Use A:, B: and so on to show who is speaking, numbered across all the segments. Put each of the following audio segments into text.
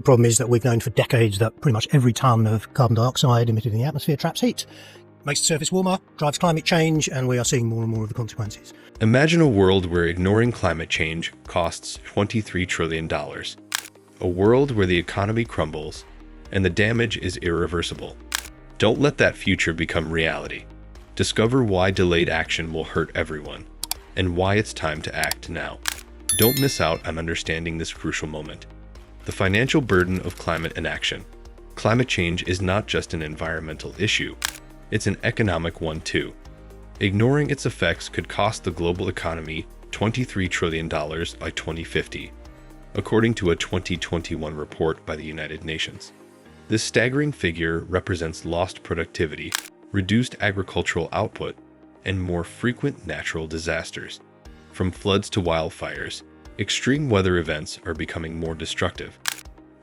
A: The problem is that we've known for decades that pretty much every tonne of carbon dioxide emitted in the atmosphere traps heat, makes the surface warmer, drives climate change, and we are seeing more and more of the consequences.
B: Imagine a world where ignoring climate change costs $23 trillion. A world where the economy crumbles and the damage is irreversible. Don't let that future become reality. Discover why delayed action will hurt everyone and why it's time to act now. Don't miss out on understanding this crucial moment. The financial burden of climate inaction. Climate change is not just an environmental issue, it's an economic one too. Ignoring its effects could cost the global economy $23 trillion by 2050, according to a 2021 report by the United Nations. This staggering figure represents lost productivity, reduced agricultural output, and more frequent natural disasters. From floods to wildfires, extreme weather events are becoming more destructive,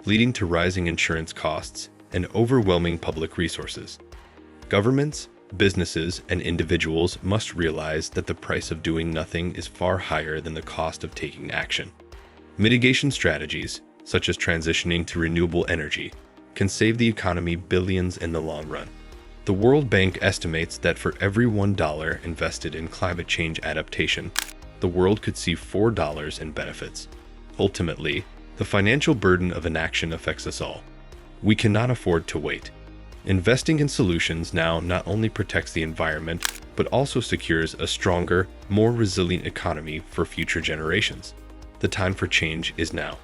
B: leading to rising insurance costs and overwhelming public resources. Governments, businesses, and individuals must realize that the price of doing nothing is far higher than the cost of taking action. Mitigation strategies, such as transitioning to renewable energy, can save the economy billions in the long run. The World Bank estimates that for every $1 invested in climate change adaptation, the world could see $4 in benefits. Ultimately, the financial burden of inaction affects us all. We cannot afford to wait. Investing in solutions now not only protects the environment, but also secures a stronger, more resilient economy for future generations. The time for change is now.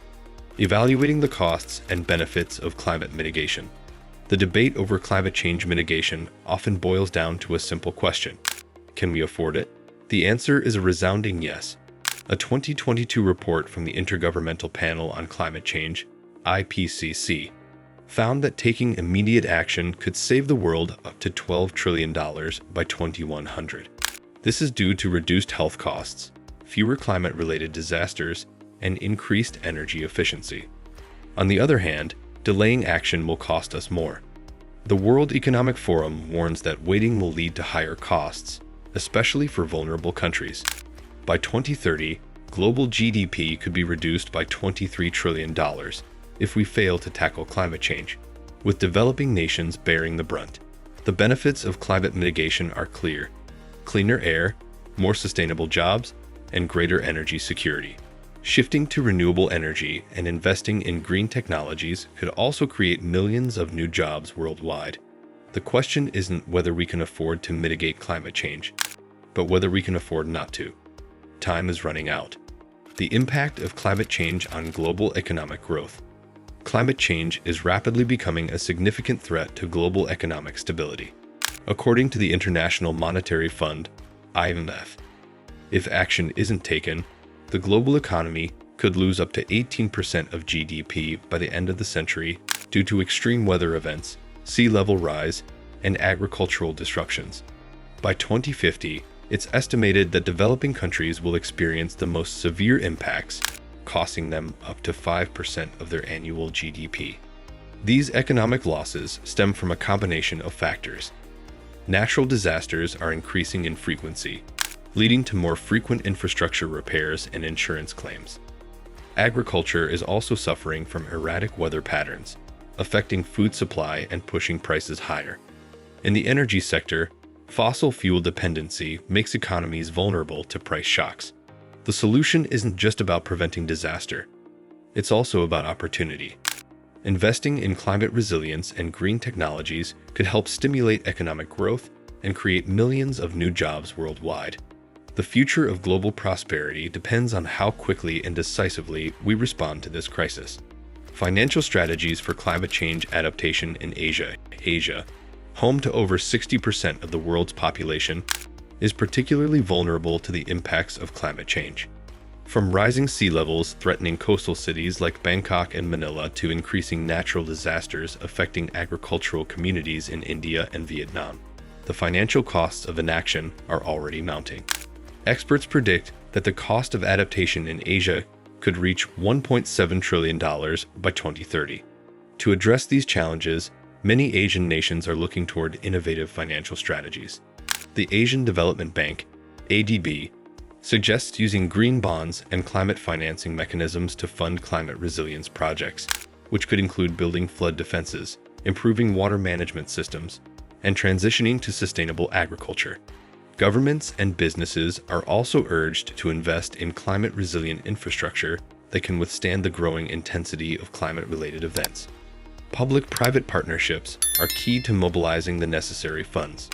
B: Evaluating the costs and benefits of climate mitigation. The debate over climate change mitigation often boils down to a simple question: can we afford it? The answer is a resounding yes. A 2022 report from the Intergovernmental Panel on Climate Change, IPCC, found that taking immediate action could save the world up to $12 trillion by 2100. This is due to reduced health costs, fewer climate-related disasters, and increased energy efficiency. On the other hand, delaying action will cost us more. The World Economic Forum warns that waiting will lead to higher costs, especially for vulnerable countries. By 2030, global GDP could be reduced by $23 trillion if we fail to tackle climate change, with developing nations bearing the brunt. The benefits of climate mitigation are clear: cleaner air, more sustainable jobs, and greater energy security. Shifting to renewable energy and investing in green technologies could also create millions of new jobs worldwide. The question isn't whether we can afford to mitigate climate change, but whether we can afford not to. Time is running out. The impact of climate change on global economic growth. Climate change is rapidly becoming a significant threat to global economic stability, according to the International Monetary Fund, IMF. If action isn't taken, the global economy could lose up to 18% of GDP by the end of the century due to extreme weather events, sea level rise, and agricultural disruptions. By 2050, it's estimated that developing countries will experience the most severe impacts, costing them up to 5% of their annual GDP. These economic losses stem from a combination of factors. Natural disasters are increasing in frequency, leading to more frequent infrastructure repairs and insurance claims. Agriculture is also suffering from erratic weather patterns, affecting food supply and pushing prices higher. In the energy sector, fossil fuel dependency makes economies vulnerable to price shocks. The solution isn't just about preventing disaster, it's also about opportunity. Investing in climate resilience and green technologies could help stimulate economic growth and create millions of new jobs worldwide. The future of global prosperity depends on how quickly and decisively we respond to this crisis. Financial strategies for climate change adaptation in Asia, home to over 60% of the world's population, is particularly vulnerable to the impacts of climate change. From rising sea levels threatening coastal cities like Bangkok and Manila to increasing natural disasters affecting agricultural communities in India and Vietnam, the financial costs of inaction are already mounting. Experts predict that the cost of adaptation in Asia could reach $1.7 trillion by 2030. To address these challenges, many Asian nations are looking toward innovative financial strategies. The Asian Development Bank, ADB, suggests using green bonds and climate financing mechanisms to fund climate resilience projects, which could include building flood defenses, improving water management systems, and transitioning to sustainable agriculture. Governments and businesses are also urged to invest in climate-resilient infrastructure that can withstand the growing intensity of climate-related events. Public-private partnerships are key to mobilizing the necessary funds.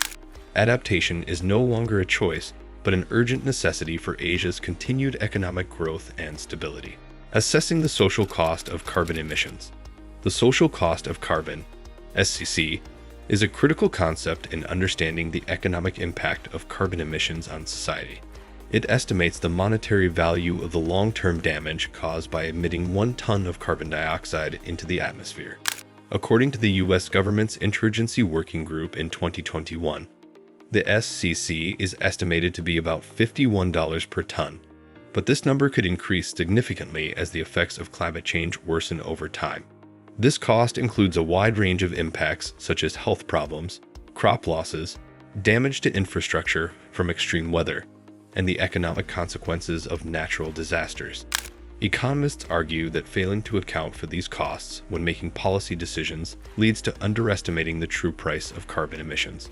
B: Adaptation is no longer a choice, but an urgent necessity for Asia's continued economic growth and stability. Assessing the social cost of carbon emissions. The social cost of carbon, SCC, is a critical concept in understanding the economic impact of carbon emissions on society. It estimates the monetary value of the long-term damage caused by emitting 1 ton of carbon dioxide into the atmosphere. According to the U.S. government's Interagency Working Group in 2021, the SCC is estimated to be about $51 per ton, but this number could increase significantly as the effects of climate change worsen over time. This cost includes a wide range of impacts such as health problems, crop losses, damage to infrastructure from extreme weather, and the economic consequences of natural disasters. Economists argue that failing to account for these costs when making policy decisions leads to underestimating the true price of carbon emissions.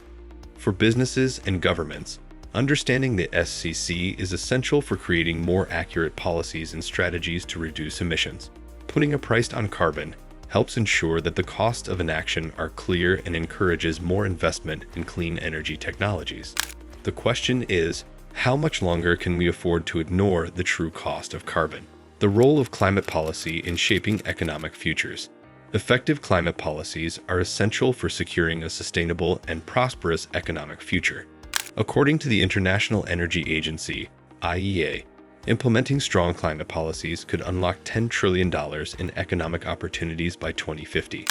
B: For businesses and governments, understanding the SCC is essential for creating more accurate policies and strategies to reduce emissions. Putting a price on carbon helps ensure that the costs of inaction are clear and encourages more investment in clean energy technologies. The question is, how much longer can we afford to ignore the true cost of carbon? The role of climate policy in shaping economic futures. Effective climate policies are essential for securing a sustainable and prosperous economic future. According to the International Energy Agency, IEA, implementing strong climate policies could unlock $10 trillion in economic opportunities by 2050.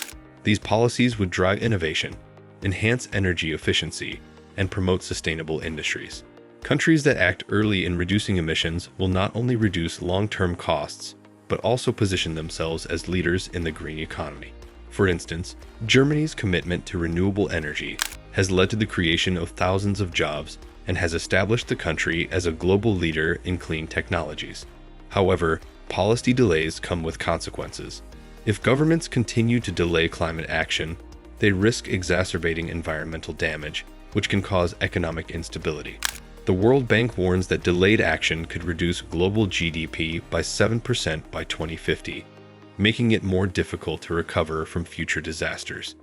B: These policies would drive innovation, enhance energy efficiency, and promote sustainable industries. Countries that act early in reducing emissions will not only reduce long-term costs, but also position themselves as leaders in the green economy. For instance, Germany's commitment to renewable energy has led to the creation of thousands of jobs and has established the country as a global leader in clean technologies. However, policy delays come with consequences. If governments continue to delay climate action, they risk exacerbating environmental damage, which can cause economic instability. The World Bank warns that delayed action could reduce global GDP by 7% by 2050, making it more difficult to recover from future disasters.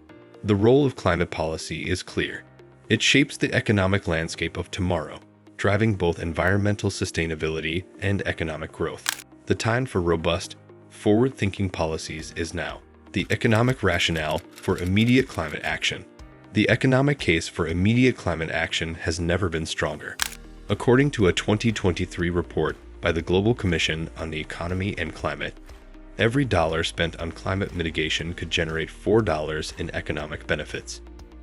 B: The role of climate policy is clear. It shapes the economic landscape of tomorrow, driving both environmental sustainability and economic growth. The time for robust, forward-thinking policies is now. The economic rationale for immediate climate action. The economic case for immediate climate action has never been stronger. According to a 2023 report by the Global Commission on the Economy and Climate, every dollar spent on climate mitigation could generate $4 in economic benefits.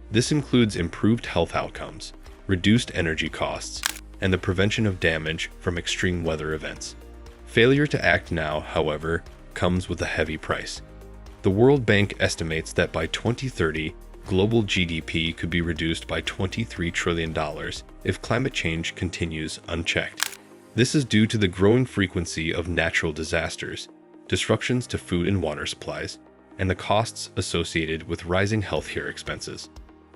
B: This includes improved health outcomes, reduced energy costs, and the prevention of damage from extreme weather events. Failure to act now, however, comes with a heavy price. The World Bank estimates that by 2030, global GDP could be reduced by $23 trillion if climate change continues unchecked. This is due to the growing frequency of natural disasters, disruptions to food and water supplies, and the costs associated with rising healthcare expenses.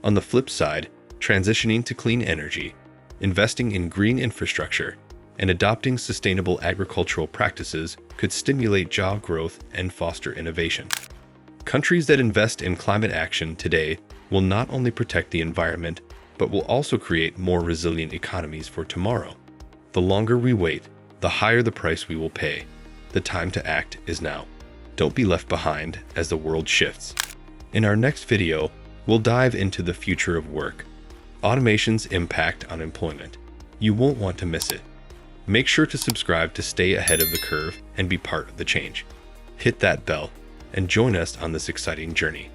B: On the flip side, transitioning to clean energy, investing in green infrastructure, and adopting sustainable agricultural practices could stimulate job growth and foster innovation. Countries that invest in climate action today will not only protect the environment, but will also create more resilient economies for tomorrow. The longer we wait, the higher the price we will pay. The time to act is now. Don't be left behind as the world shifts. In our next video, we'll dive into the future of work, automation's impact on employment. You won't want to miss it. Make sure to subscribe to stay ahead of the curve and be part of the change. Hit that bell and join us on this exciting journey.